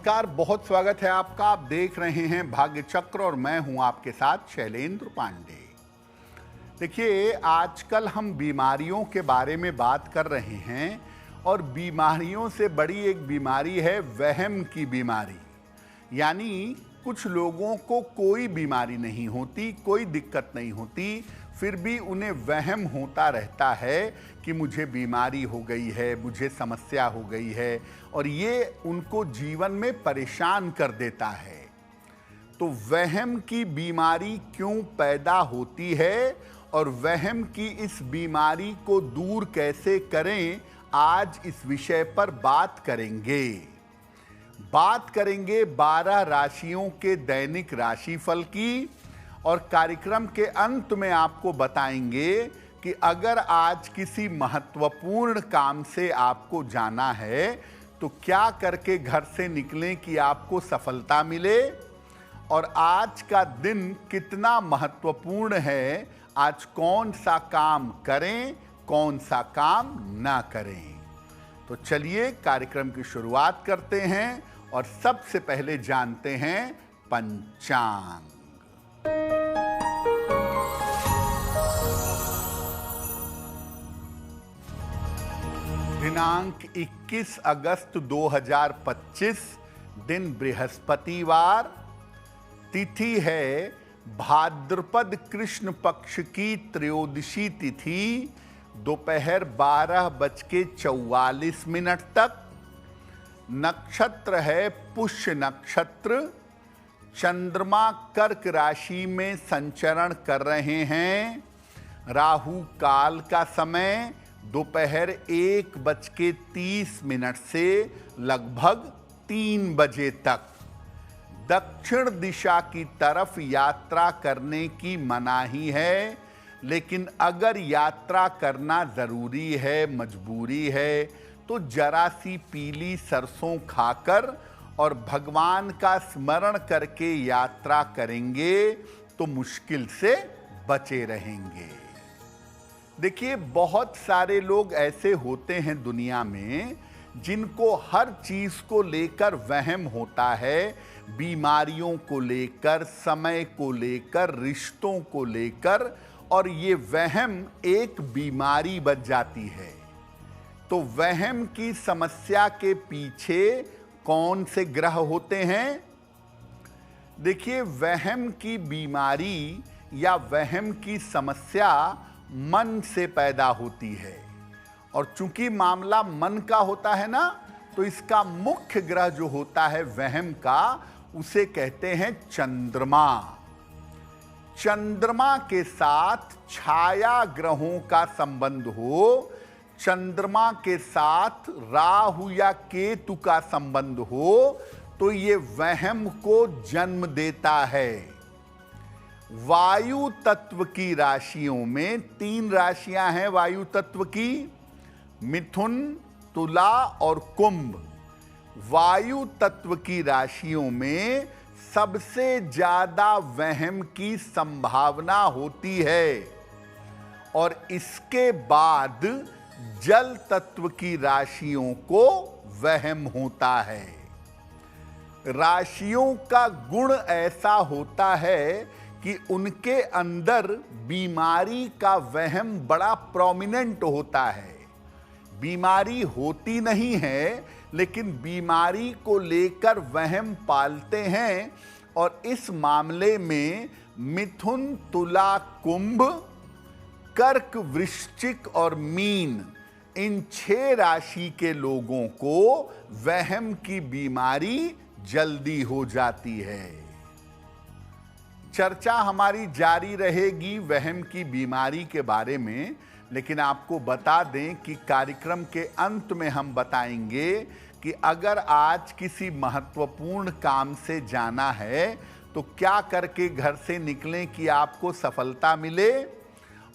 नमस्कार, बहुत स्वागत है आपका। आप देख रहे हैं भाग्य चक्र और मैं हूं आपके साथ शैलेंद्र पांडे। देखिए, आजकल हम बीमारियों के बारे में बात कर रहे हैं और बीमारियों से बड़ी एक बीमारी है वहम की बीमारी। यानी कुछ लोगों को कोई बीमारी नहीं होती, कोई दिक्कत नहीं होती, फिर भी उन्हें वहम होता रहता है कि मुझे बीमारी हो गई है, मुझे समस्या हो गई है, और ये उनको जीवन में परेशान कर देता है। तो वहम की बीमारी क्यों पैदा होती है और वहम की इस बीमारी को दूर कैसे करें, आज इस विषय पर बात करेंगे। बात करेंगे 12 राशियों के दैनिक राशिफल की, और कार्यक्रम के अंत में आपको बताएंगे कि अगर आज किसी महत्वपूर्ण काम से आपको जाना है तो क्या करके घर से निकलें कि आपको सफलता मिले, और आज का दिन कितना महत्वपूर्ण है, आज कौन सा काम करें, कौन सा काम ना करें। तो चलिए कार्यक्रम की शुरुआत करते हैं और सबसे पहले जानते हैं पंचांग। दिनांक 21 अगस्त 2025, दिन बृहस्पतिवार, तिथि है भाद्रपद कृष्ण पक्ष की त्रयोदशी तिथि, दोपहर 12:44 तक। नक्षत्र है पुष्य नक्षत्र। चंद्रमा कर्क राशि में संचरण कर रहे हैं। राहु काल का समय दोपहर 1:30 से लगभग 3 बजे तक। दक्षिण दिशा की तरफ यात्रा करने की मनाही है, लेकिन अगर यात्रा करना जरूरी है, मजबूरी है, तो जरा सी पीली सरसों खाकर और भगवान का स्मरण करके यात्रा करेंगे तो मुश्किल से बचे रहेंगे। देखिए, बहुत सारे लोग ऐसे होते हैं दुनिया में जिनको हर चीज को लेकर वहम होता है, बीमारियों को लेकर, समय को लेकर, रिश्तों को लेकर, और ये वहम एक बीमारी बन जाती है। तो वहम की समस्या के पीछे कौन से ग्रह होते हैं? देखिए, वहम की बीमारी या वहम की समस्या मन से पैदा होती है, और चूंकि मामला मन का होता है ना, तो इसका मुख्य ग्रह जो होता है वहम का, उसे कहते हैं चंद्रमा। चंद्रमा के साथ छाया ग्रहों का संबंध हो, चंद्रमा के साथ राहु या केतु का संबंध हो, तो ये वहम को जन्म देता है। वायु तत्व की राशियों में 3 राशियां हैं वायु तत्व की, मिथुन, तुला और कुंभ। वायु तत्व की राशियों में सबसे ज्यादा वहम की संभावना होती है, और इसके बाद जल तत्व की राशियों को वहम होता है। राशियों का गुण ऐसा होता है कि उनके अंदर बीमारी का वहम बड़ा प्रोमिनेंट होता है। बीमारी होती नहीं है, लेकिन बीमारी को लेकर वहम पालते हैं, और इस मामले में मिथुन, तुला, कुंभ, कर्क, वृश्चिक और मीन, इन 6 राशि के लोगों को वहम की बीमारी जल्दी हो जाती है। चर्चा हमारी जारी रहेगी वहम की बीमारी के बारे में, लेकिन आपको बता दें कि कार्यक्रम के अंत में हम बताएंगे कि अगर आज किसी महत्वपूर्ण काम से जाना है तो क्या करके घर से निकलें कि आपको सफलता मिले,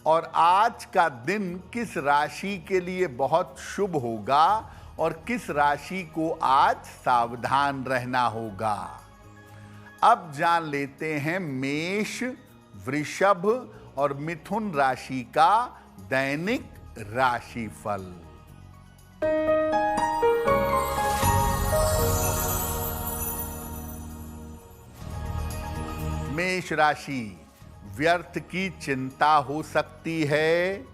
और आज का दिन किस राशि के लिए बहुत शुभ होगा और किस राशि को आज सावधान रहना होगा। अब जान लेते हैं मेष, वृषभ और मिथुन राशि का दैनिक राशिफल। मेष राशि, व्यर्थ की चिंता हो सकती है,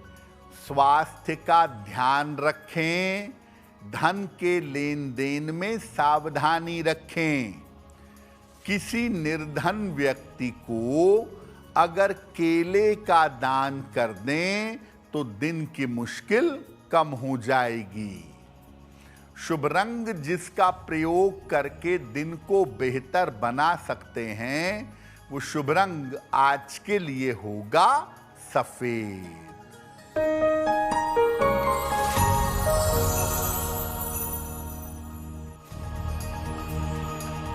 स्वास्थ्य का ध्यान रखें, धन के लेन देन में सावधानी रखें। किसी निर्धन व्यक्ति को अगर केले का दान कर दें तो दिन की मुश्किल कम हो जाएगी। शुभ रंग जिसका प्रयोग करके दिन को बेहतर बना सकते हैं, वो शुभ रंग आज के लिए होगा सफेद।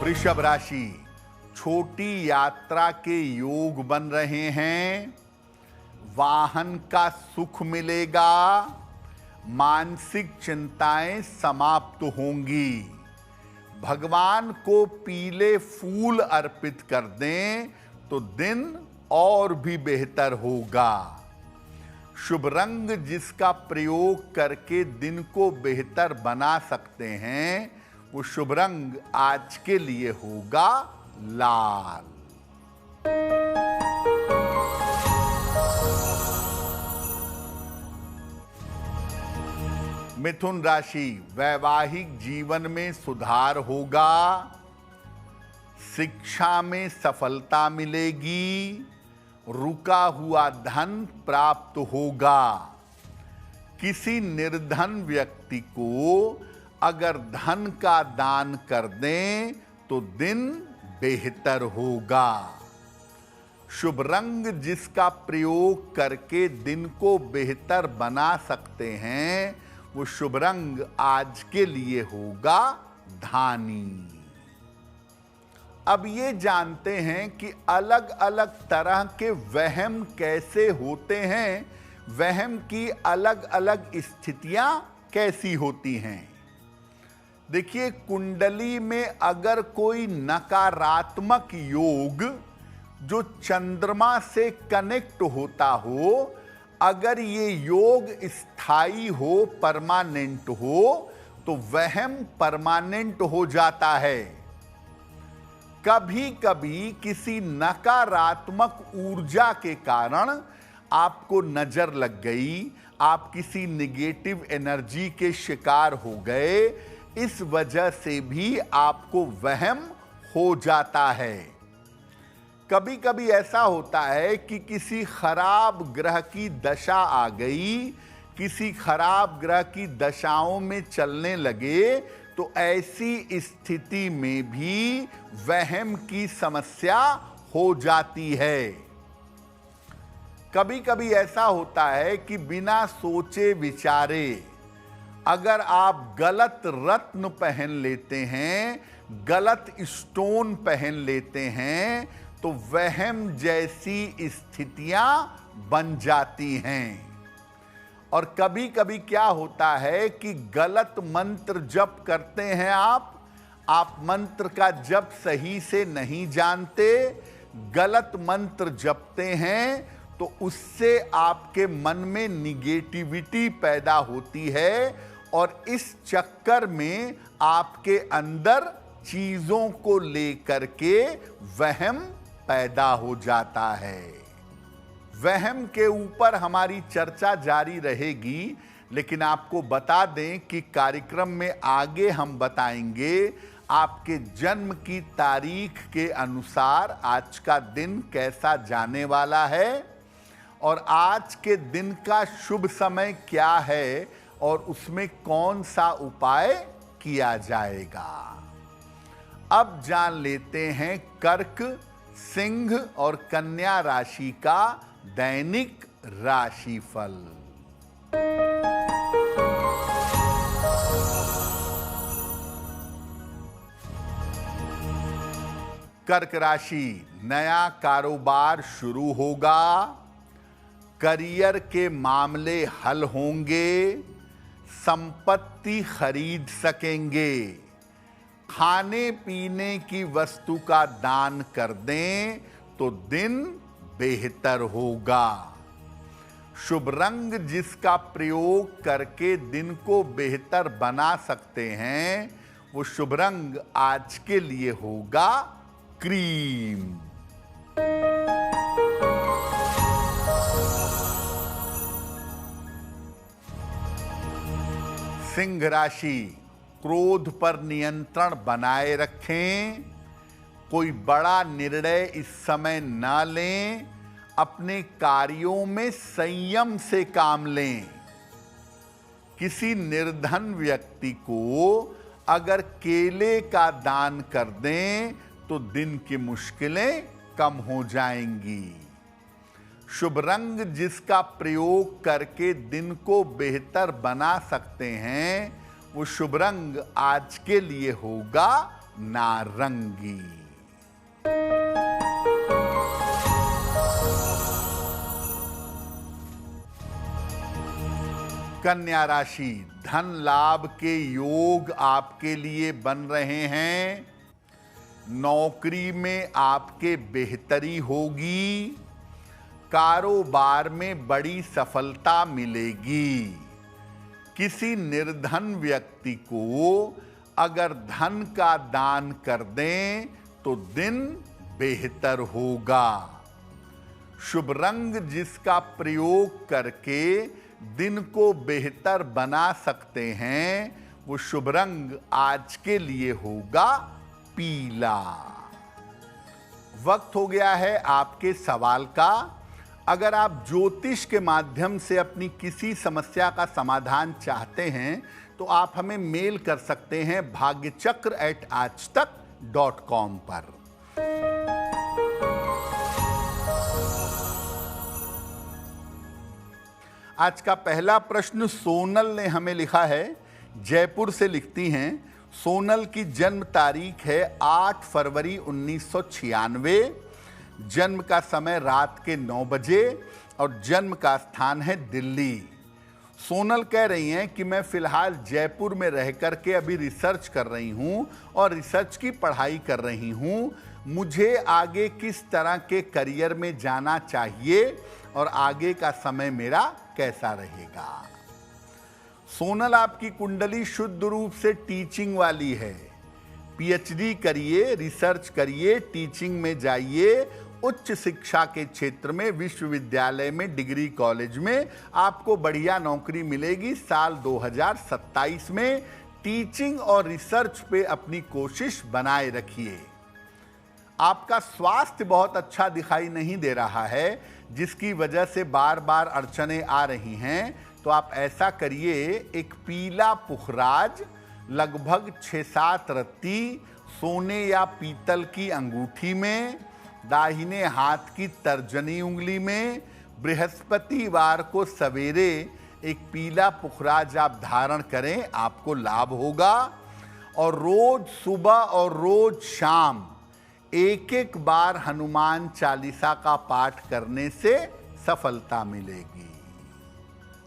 वृषभ राशि, छोटी यात्रा के योग बन रहे हैं, वाहन का सुख मिलेगा, मानसिक चिंताएं समाप्त होंगी। भगवान को पीले फूल अर्पित कर दें तो दिन और भी बेहतर होगा। शुभ रंग जिसका प्रयोग करके दिन को बेहतर बना सकते हैं, वो शुभ रंग आज के लिए होगा लाल। मिथुन राशि, वैवाहिक जीवन में सुधार होगा, शिक्षा में सफलता मिलेगी, रुका हुआ धन प्राप्त होगा। किसी निर्धन व्यक्ति को अगर धन का दान कर दें तो दिन बेहतर होगा। शुभ रंग जिसका प्रयोग करके दिन को बेहतर बना सकते हैं, वो शुभ रंग आज के लिए होगा धानी। अब ये जानते हैं कि अलग अलग तरह के वहम कैसे होते हैं, वहम की अलग अलग स्थितियां कैसी होती हैं। देखिए, कुंडली में अगर कोई नकारात्मक योग जो चंद्रमा से कनेक्ट होता हो, अगर ये योग स्थायी हो, परमानेंट हो, तो वहम परमानेंट हो जाता है। कभी कभी किसी नकारात्मक ऊर्जा के कारण आपको नजर लग गई, आप किसी निगेटिव एनर्जी के शिकार हो गए, इस वजह से भी आपको वहम हो जाता है। कभी कभी ऐसा होता है कि किसी खराब ग्रह की दशा आ गई, किसी खराब ग्रह की दशाओं में चलने लगे, तो ऐसी स्थिति में भी वहम की समस्या हो जाती है। कभी कभी ऐसा होता है कि बिना सोचे विचारे अगर आप गलत रत्न पहन लेते हैं, गलत स्टोन पहन लेते हैं, तो वहम जैसी स्थितियां बन जाती हैं। और कभी कभी क्या होता है कि गलत मंत्र जप करते हैं आप मंत्र का जप सही से नहीं जानते, गलत मंत्र जपते हैं, तो उससे आपके मन में निगेटिविटी पैदा होती है और इस चक्कर में आपके अंदर चीजों को लेकर के वहम पैदा हो जाता है। वहम के ऊपर हमारी चर्चा जारी रहेगी, लेकिन आपको बता दें कि कार्यक्रम में आगे हम बताएंगे आपके जन्म की तारीख के अनुसार आज का दिन कैसा जाने वाला है और आज के दिन का शुभ समय क्या है और उसमें कौन सा उपाय किया जाएगा। अब जान लेते हैं कर्क, सिंह और कन्या राशि का दैनिक राशिफल। कर्क राशि, नया कारोबार शुरू होगा, करियर के मामले हल होंगे, संपत्ति खरीद सकेंगे, खाने पीने की वस्तु का दान कर दें तो दिन बेहतर होगा। शुभ रंग जिसका प्रयोग करके दिन को बेहतर बना सकते हैं, वो शुभ रंग आज के लिए होगा क्रीम। सिंह राशि, क्रोध पर नियंत्रण बनाए रखें। कोई बड़ा निर्णय इस समय ना लें। अपने कार्यों में संयम से काम लें। किसी निर्धन व्यक्ति को अगर केले का दान कर दें तो दिन की मुश्किलें कम हो जाएंगी। शुभ रंग जिसका प्रयोग करके दिन को बेहतर बना सकते हैं, वो शुभ रंग आज के लिए होगा नारंगी। कन्या राशि, धन लाभ के योग आपके लिए बन रहे हैं। नौकरी में आपके बेहतरी होगी। कारोबार में बड़ी सफलता मिलेगी। किसी निर्धन व्यक्ति को अगर धन का दान कर दें तो दिन बेहतर होगा। शुभ रंग जिसका प्रयोग करके दिन को बेहतर बना सकते हैं, वो शुभ रंग आज के लिए होगा पीला। वक्त हो गया है आपके सवाल का। अगर आप ज्योतिष के माध्यम से अपनी किसी समस्या का समाधान चाहते हैं तो आप हमें मेल कर सकते हैं bhagyachakra@aajtak.com पर। आज का पहला प्रश्न सोनल ने हमें लिखा है। जयपुर से लिखती हैं। सोनल की जन्म तारीख है 8 फरवरी 1996। जन्म का समय रात के 9 बजे और जन्म का स्थान है दिल्ली। सोनल कह रही हैं कि मैं फिलहाल जयपुर में रह कर के अभी रिसर्च कर रही हूं और रिसर्च की पढ़ाई कर रही हूं। मुझे आगे किस तरह के करियर में जाना चाहिए और आगे का समय मेरा कैसा रहेगा। सोनल, आपकी कुंडली शुद्ध रूप से टीचिंग वाली है। पीएचडी करिए, रिसर्च करिए, टीचिंग में जाइए। उच्च शिक्षा के क्षेत्र में, विश्वविद्यालय में, डिग्री कॉलेज में आपको बढ़िया नौकरी मिलेगी। साल 2027 में टीचिंग और रिसर्च पे अपनी कोशिश बनाए रखिए। आपका स्वास्थ्य बहुत अच्छा दिखाई नहीं दे रहा है, जिसकी वजह से बार बार अड़चनें आ रही हैं। तो आप ऐसा करिए, एक पीला पुखराज लगभग 6-7 रत्ती सोने या पीतल की अंगूठी में, दाहिने हाथ की तर्जनी उंगली में, बृहस्पतिवार को सवेरे एक पीला पुखराज आप धारण करें, आपको लाभ होगा। और रोज सुबह और रोज शाम एक बार हनुमान चालीसा का पाठ करने से सफलता मिलेगी।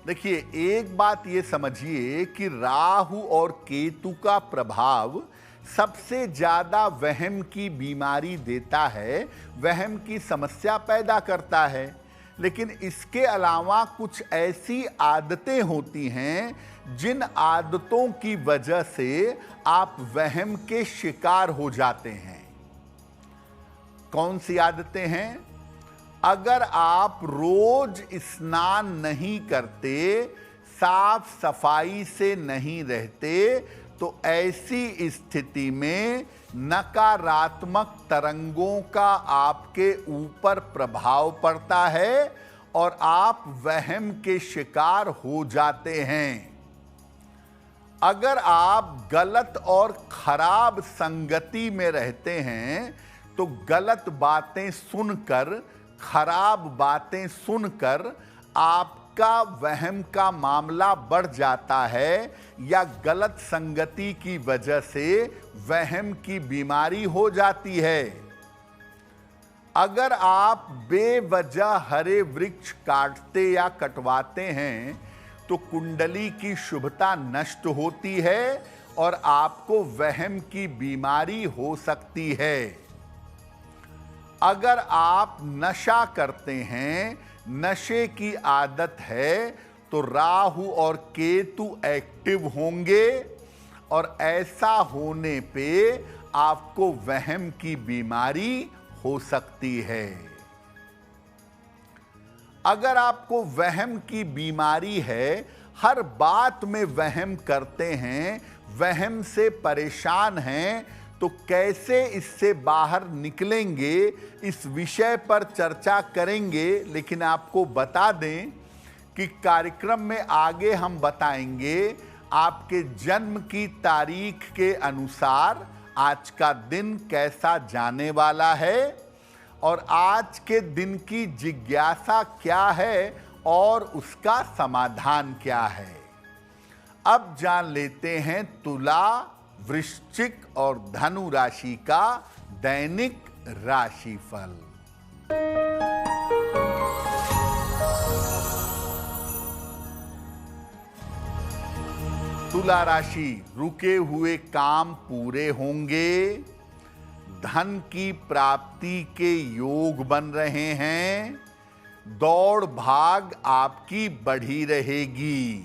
देखिए, एक बात ये समझिए कि राहु और केतु का प्रभाव सबसे ज्यादा वहम की बीमारी देता है, वहम की समस्या पैदा करता है। लेकिन इसके अलावा कुछ ऐसी आदतें होती हैं जिन आदतों की वजह से आप वहम के शिकार हो जाते हैं। कौन सी आदतें हैं? अगर आप रोज स्नान नहीं करते, साफ सफाई से नहीं रहते, तो ऐसी स्थिति में नकारात्मक तरंगों का आपके ऊपर प्रभाव पड़ता है और आप वहम के शिकार हो जाते हैं। अगर आप गलत और खराब संगति में रहते हैं तो गलत बातें सुनकर, खराब बातें सुनकर आपका वहम का मामला बढ़ जाता है, या गलत संगति की वजह से वहम की बीमारी हो जाती है। अगर आप बेवजह हरे वृक्ष काटते या कटवाते हैं तो कुंडली की शुभता नष्ट होती है और आपको वहम की बीमारी हो सकती है। अगर आप नशा करते हैं, नशे की आदत है, तो राहु और केतु एक्टिव होंगे और ऐसा होने पे आपको वहम की बीमारी हो सकती है। अगर आपको वहम की बीमारी है, हर बात में वहम करते हैं, वहम से परेशान हैं, तो कैसे इससे बाहर निकलेंगे, इस विषय पर चर्चा करेंगे। लेकिन आपको बता दें कि कार्यक्रम में आगे हम बताएंगे आपके जन्म की तारीख के अनुसार आज का दिन कैसा जाने वाला है और आज के दिन की जिज्ञासा क्या है और उसका समाधान क्या है। अब जान लेते हैं तुला, वृश्चिक और धनु राशि का दैनिक राशिफल। तुला राशि, रुके हुए काम पूरे होंगे, धन की प्राप्ति के योग बन रहे हैं, दौड़ भाग आपकी बढ़ी रहेगी,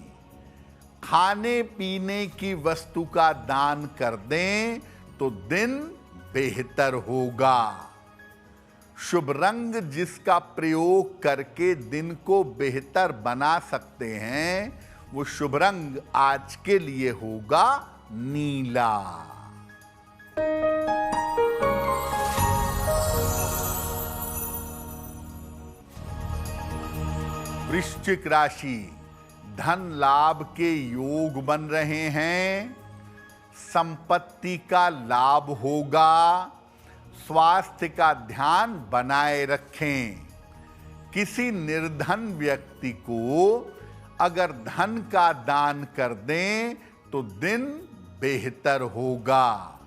खाने पीने की वस्तु का दान कर दें तो दिन बेहतर होगा। शुभ रंग जिसका प्रयोग करके दिन को बेहतर बना सकते हैं वो शुभ रंग आज के लिए होगा नीला। वृश्चिक राशि, धन लाभ के योग बन रहे हैं, संपत्ति का लाभ होगा, स्वास्थ्य का ध्यान बनाए रखें। किसी निर्धन व्यक्ति को अगर धन का दान कर दें तो दिन बेहतर होगा।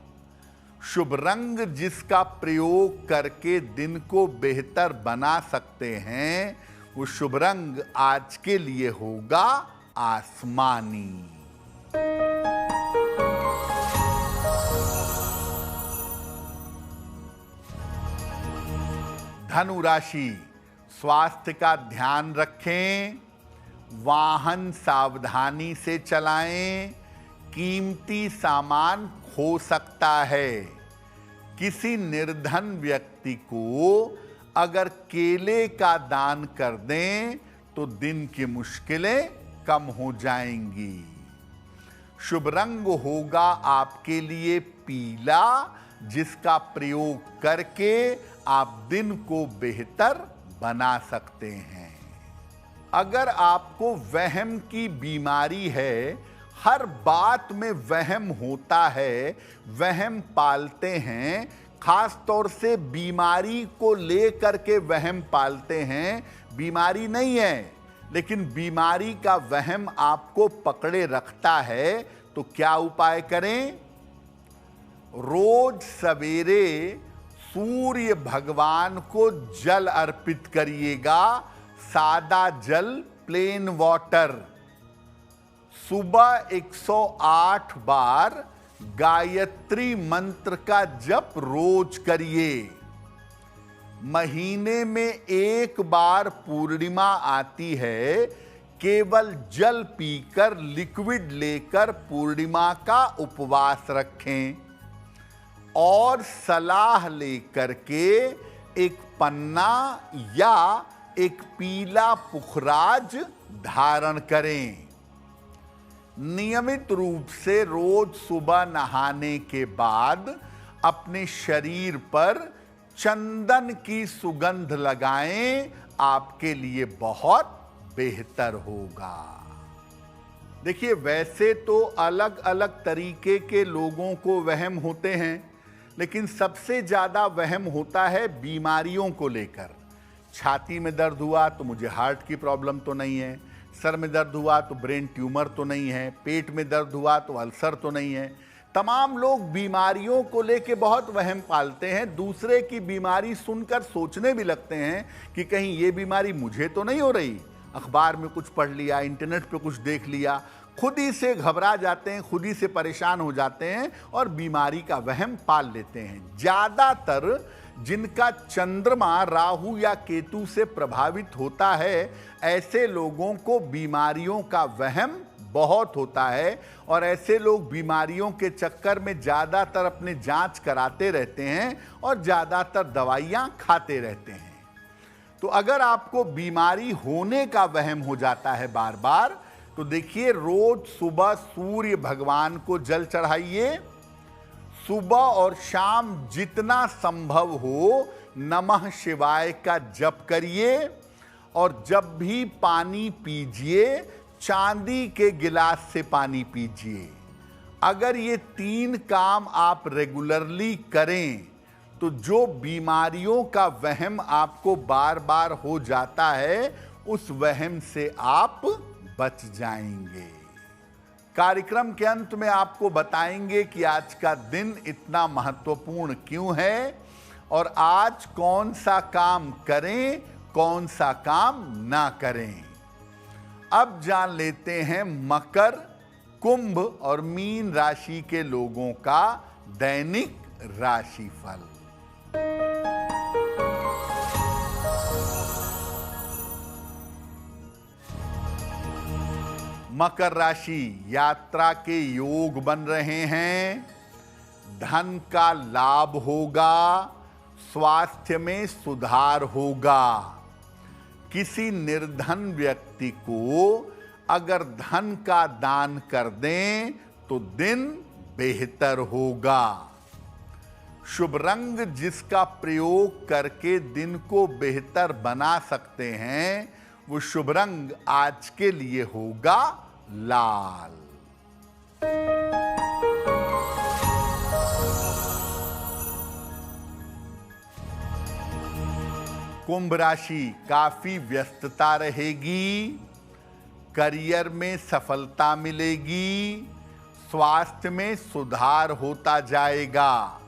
शुभ रंग जिसका प्रयोग करके दिन को बेहतर बना सकते हैं वो शुभ रंग आज के लिए होगा आसमानी। धनु राशि, स्वास्थ्य का ध्यान रखें, वाहन सावधानी से चलाएं, कीमती सामान खो सकता है। किसी निर्धन व्यक्ति को अगर केले का दान कर दें तो दिन की मुश्किलें कम हो जाएंगी। शुभ रंग होगा आपके लिए पीला, जिसका प्रयोग करके आप दिन को बेहतर बना सकते हैं। अगर आपको वहम की बीमारी है, हर बात में वहम होता है, वहम पालते हैं, खास तौर से बीमारी को लेकर के वहम पालते हैं, बीमारी नहीं है लेकिन बीमारी का वहम आपको पकड़े रखता है, तो क्या उपाय करें? रोज सवेरे सूर्य भगवान को जल अर्पित करिएगा, सादा जल, प्लेन वाटर। सुबह 108 बार गायत्री मंत्र का जप रोज करिए। महीने में एक बार पूर्णिमा आती है, केवल जल पीकर, लिक्विड लेकर पूर्णिमा का उपवास रखें और सलाह लेकर के एक पन्ना या एक पीला पुखराज धारण करें। नियमित रूप से रोज सुबह नहाने के बाद अपने शरीर पर चंदन की सुगंध लगाएं, आपके लिए बहुत बेहतर होगा। देखिए, वैसे तो अलग अलग तरीके के लोगों को वहम होते हैं, लेकिन सबसे ज्यादा वहम होता है बीमारियों को लेकर। छाती में दर्द हुआ तो मुझे हार्ट की प्रॉब्लम तो नहीं है, सर में दर्द हुआ तो ब्रेन ट्यूमर तो नहीं है, पेट में दर्द हुआ तो अल्सर तो नहीं है। तमाम लोग बीमारियों को लेके बहुत वहम पालते हैं, दूसरे की बीमारी सुनकर सोचने भी लगते हैं कि कहीं ये बीमारी मुझे तो नहीं हो रही। अखबार में कुछ पढ़ लिया, इंटरनेट पे कुछ देख लिया, खुद ही से घबरा जाते हैं, खुद ही से परेशान हो जाते हैं और बीमारी का वहम पाल लेते हैं। ज़्यादातर जिनका चंद्रमा राहु या केतु से प्रभावित होता है, ऐसे लोगों को बीमारियों का वहम बहुत होता है और ऐसे लोग बीमारियों के चक्कर में ज़्यादातर अपने जांच कराते रहते हैं और ज़्यादातर दवाइयाँ खाते रहते हैं। तो अगर आपको बीमारी होने का वहम हो जाता है बार बार, तो देखिए, रोज सुबह सूर्य भगवान को जल चढ़ाइए। सुबह और शाम जितना संभव हो नमः शिवाय का जप करिए। और जब भी पानी पीजिए, चांदी के गिलास से पानी पीजिए। अगर ये 3 काम आप रेगुलरली करें तो जो बीमारियों का वहम आपको बार बार हो जाता है, उस वहम से आप बच जाएंगे। कार्यक्रम के अंत में आपको बताएंगे कि आज का दिन इतना महत्वपूर्ण क्यों है और आज कौन सा काम करें, कौन सा काम ना करें। अब जान लेते हैं मकर, कुंभ और मीन राशि के लोगों का दैनिक राशिफल। मकर राशि, यात्रा के योग बन रहे हैं। धन का लाभ होगा। स्वास्थ्य में सुधार होगा। किसी निर्धन व्यक्ति को अगर धन का दान कर दें तो दिन बेहतर होगा। शुभ रंग जिसका प्रयोग करके दिन को बेहतर बना सकते हैं, वो शुभ रंग आज के लिए होगा लाल। कुंभ राशि, काफी व्यस्तता रहेगी। करियर में सफलता मिलेगी। स्वास्थ्य में सुधार होता जाएगा।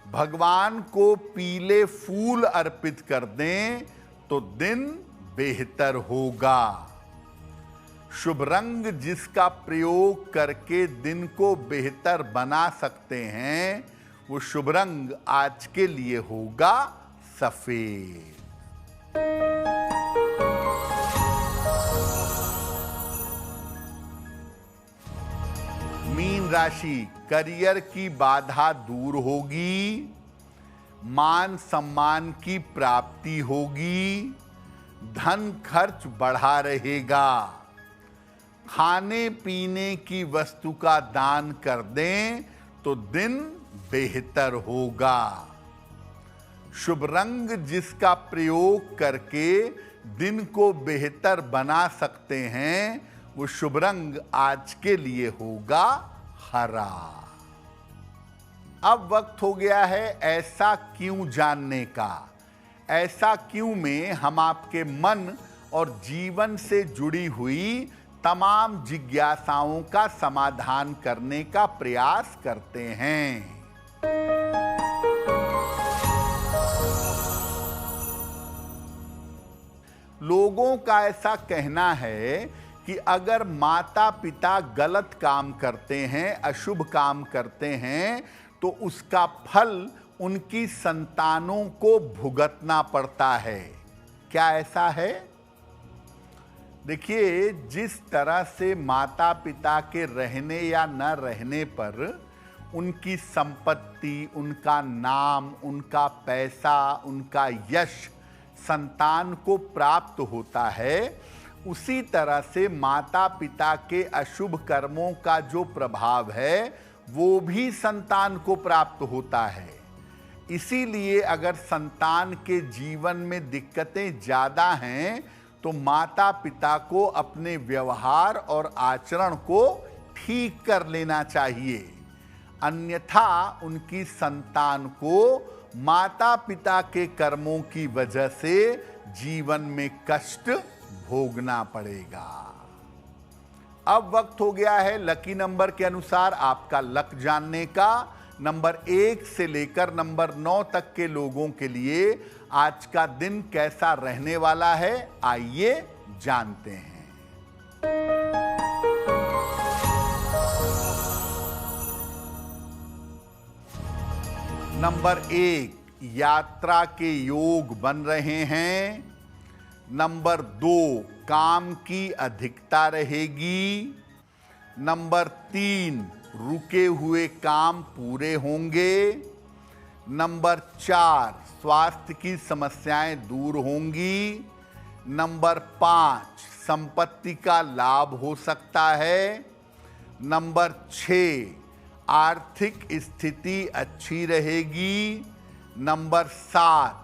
भगवान को पीले फूल अर्पित कर दें तो दिन बेहतर होगा। शुभ रंग जिसका प्रयोग करके दिन को बेहतर बना सकते हैं, वो शुभ रंग आज के लिए होगा सफेद। मीन राशि, करियर की बाधा दूर होगी। मान सम्मान की प्राप्ति होगी। धन खर्च बढ़ा रहेगा। खाने पीने की वस्तु का दान कर दें तो दिन बेहतर होगा। शुभ रंग जिसका प्रयोग करके दिन को बेहतर बना सकते हैं, वो शुभ रंग आज के लिए होगा हरा। अब वक्त हो गया है ऐसा क्यों जानने का। ऐसा क्यों में हम आपके मन और जीवन से जुड़ी हुई तमाम जिज्ञासाओं का समाधान करने का प्रयास करते हैं। लोगों का ऐसा कहना है कि अगर माता पिता गलत काम करते हैं, अशुभ काम करते हैं, तो उसका फल उनकी संतानों को भुगतना पड़ता है। क्या ऐसा है? देखिए, जिस तरह से माता पिता के रहने या न रहने पर उनकी संपत्ति, उनका नाम, उनका पैसा, उनका यश संतान को प्राप्त होता है, उसी तरह से माता पिता के अशुभ कर्मों का जो प्रभाव है वो भी संतान को प्राप्त होता है। इसीलिए अगर संतान के जीवन में दिक्कतें ज़्यादा हैं तो माता पिता को अपने व्यवहार और आचरण को ठीक कर लेना चाहिए। अन्यथा उनकी संतान को माता पिता के कर्मों की वजह से जीवन में कष्ट भोगना पड़ेगा। अब वक्त हो गया है लकी नंबर के अनुसार आपका लक जानने का। नंबर 1 से लेकर नंबर 9 तक के लोगों के लिए आज का दिन कैसा रहने वाला है, आइए जानते हैं। नंबर 1, यात्रा के योग बन रहे हैं। नंबर 2, काम की अधिकता रहेगी। नंबर 3, रुके हुए काम पूरे होंगे। नंबर 4, स्वास्थ्य की समस्याएं दूर होंगी। नंबर 5, संपत्ति का लाभ हो सकता है। नंबर 6, आर्थिक स्थिति अच्छी रहेगी। नंबर 7,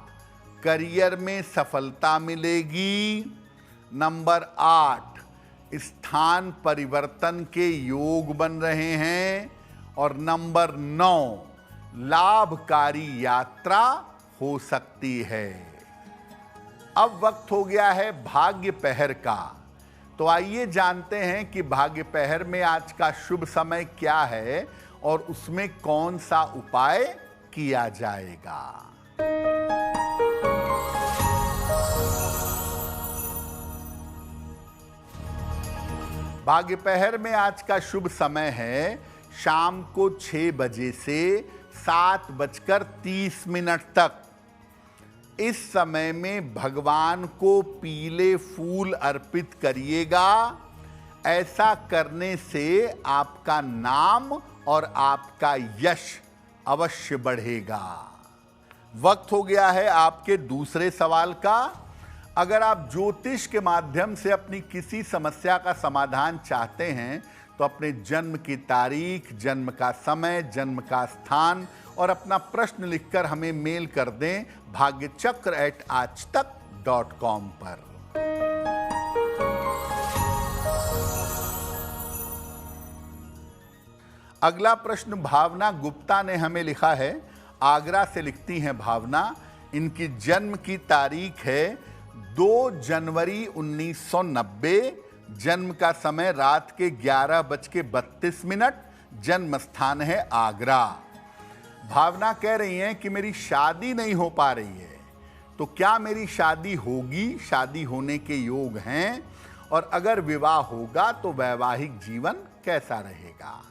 करियर में सफलता मिलेगी। नंबर 8, स्थान परिवर्तन के योग बन रहे हैं। और नंबर 9, लाभकारी यात्रा हो सकती है। अब वक्त हो गया है भाग्य पहर का। तो आइए जानते हैं कि भाग्य पहर में आज का शुभ समय क्या है और उसमें कौन सा उपाय किया जाएगा। भाग्य पहर में आज का शुभ समय है शाम को 6 बजे से 7:30 तक। इस समय में भगवान को पीले फूल अर्पित करिएगा। ऐसा करने से आपका नाम और आपका यश अवश्य बढ़ेगा। वक्त हो गया है आपके दूसरे सवाल का। अगर आप ज्योतिष के माध्यम से अपनी किसी समस्या का समाधान चाहते हैं तो अपने जन्म की तारीख, जन्म का समय, जन्म का स्थान और अपना प्रश्न लिखकर हमें मेल कर दें bhagyachakra@aajtak.com पर। अगला प्रश्न भावना गुप्ता ने हमें लिखा है। आगरा से लिखती हैं भावना। इनकी जन्म की तारीख है 2 जनवरी 1990। जन्म का समय रात के 11:32। जन्म स्थान है आगरा। भावना कह रही हैं कि मेरी शादी नहीं हो पा रही है, तो क्या मेरी शादी होगी? शादी होने के योग हैं? और अगर विवाह होगा तो वैवाहिक जीवन कैसा रहेगा?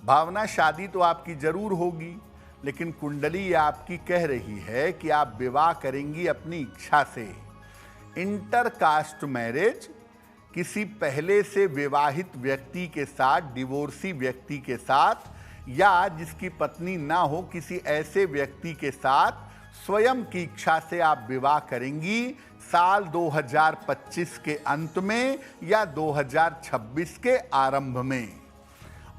भावना, शादी तो आपकी जरूर होगी, लेकिन कुंडली आपकी कह रही है कि आप विवाह करेंगी अपनी इच्छा से। इंटरकास्ट मैरिज, किसी पहले से विवाहित व्यक्ति के साथ, डिवोर्सी व्यक्ति के साथ, या जिसकी पत्नी ना हो किसी ऐसे व्यक्ति के साथ स्वयं की इच्छा से आप विवाह करेंगी साल 2025 के अंत में या 2026 के आरंभ में।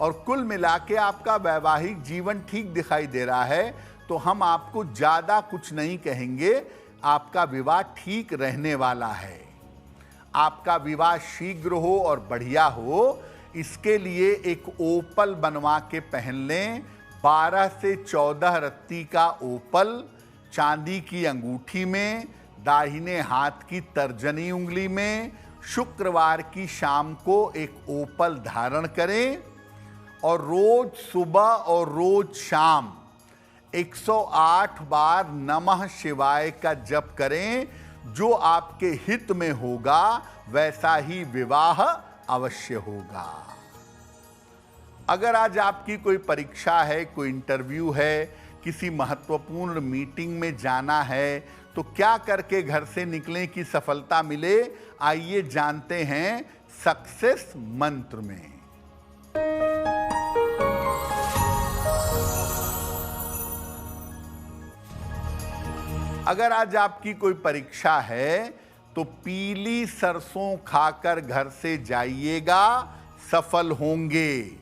और कुल मिला के आपका वैवाहिक जीवन ठीक दिखाई दे रहा है, तो हम आपको ज़्यादा कुछ नहीं कहेंगे। आपका विवाह ठीक रहने वाला है। आपका विवाह शीघ्र हो और बढ़िया हो, इसके लिए एक ओपल बनवा के पहन लें। 12 से 14 रत्ती का ओपल चांदी की अंगूठी में, दाहिने हाथ की तर्जनी उंगली में। शुक्रवार की शाम को एक ओपल धारण करें और रोज सुबह और रोज शाम 108 बार नमः शिवाय का जप करें। जो आपके हित में होगा वैसा ही विवाह अवश्य होगा। अगर आज आपकी कोई परीक्षा है, कोई इंटरव्यू है, किसी महत्वपूर्ण मीटिंग में जाना है, तो क्या करके घर से निकलें कि सफलता मिले? आइए जानते हैं सक्सेस मंत्र में। अगर आज आपकी कोई परीक्षा है तो पीली सरसों खाकर घर से जाइएगा, सफल होंगे।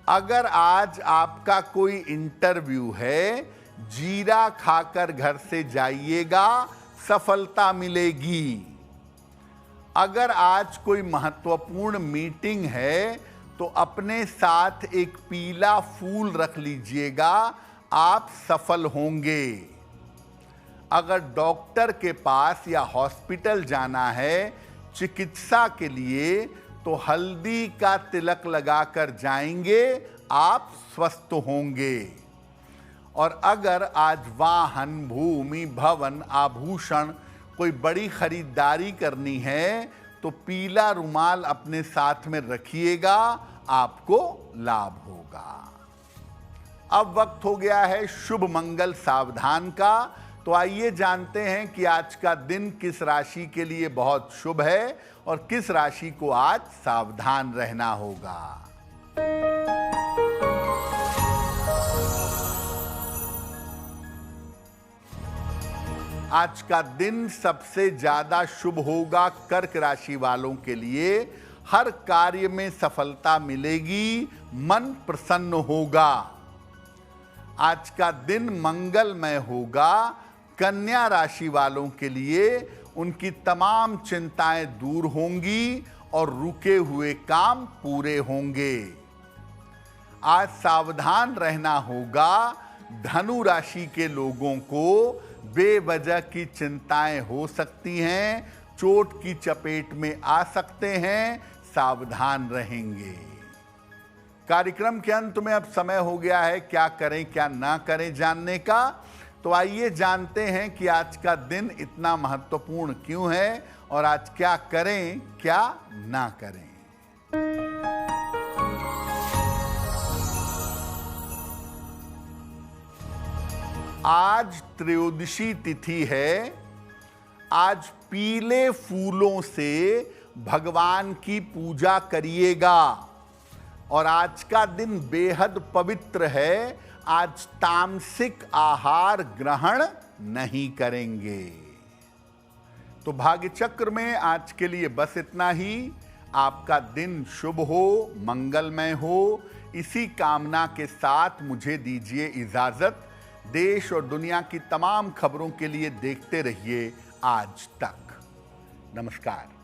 अगर आज आपका कोई इंटरव्यू है, जीरा खाकर घर से जाइएगा, सफलता मिलेगी। अगर आज कोई महत्वपूर्ण मीटिंग है तो अपने साथ एक पीला फूल रख लीजिएगा, आप सफल होंगे। अगर डॉक्टर के पास या हॉस्पिटल जाना है चिकित्सा के लिए, तो हल्दी का तिलक लगाकर जाएंगे, आप स्वस्थ होंगे। और अगर आज वाहन, भूमि, भवन, आभूषण कोई बड़ी खरीदारी करनी है तो पीला रुमाल अपने साथ में रखिएगा, आपको लाभ होगा। अब वक्त हो गया है शुभ मंगल सावधान का। तो आइए जानते हैं कि आज का दिन किस राशि के लिए बहुत शुभ है और किस राशि को आज सावधान रहना होगा। आज का दिन सबसे ज्यादा शुभ होगा कर्क राशि वालों के लिए। हर कार्य में सफलता मिलेगी, मन प्रसन्न होगा। आज का दिन मंगलमय होगा। कन्या राशि वालों के लिए उनकी तमाम चिंताएं दूर होंगी और रुके हुए काम पूरे होंगे। आज सावधान रहना होगा। धनु राशि के लोगों को बेवजह की चिंताएं हो सकती हैं, चोट की चपेट में आ सकते हैं, सावधान रहेंगे। कार्यक्रम के अंत में अब समय हो गया है क्या करें क्या ना करें जानने का। तो आइए जानते हैं कि आज का दिन इतना महत्वपूर्ण क्यों है और आज क्या करें क्या ना करें। आज त्रयोदशी तिथि है। आज पीले फूलों से भगवान की पूजा करिएगा और आज का दिन बेहद पवित्र है। आज तामसिक आहार ग्रहण नहीं करेंगे। तो भाग्य चक्र में आज के लिए बस इतना ही। आपका दिन शुभ हो, मंगलमय हो, इसी कामना के साथ मुझे दीजिए इजाजत। देश और दुनिया की तमाम खबरों के लिए देखते रहिए आज तक। नमस्कार।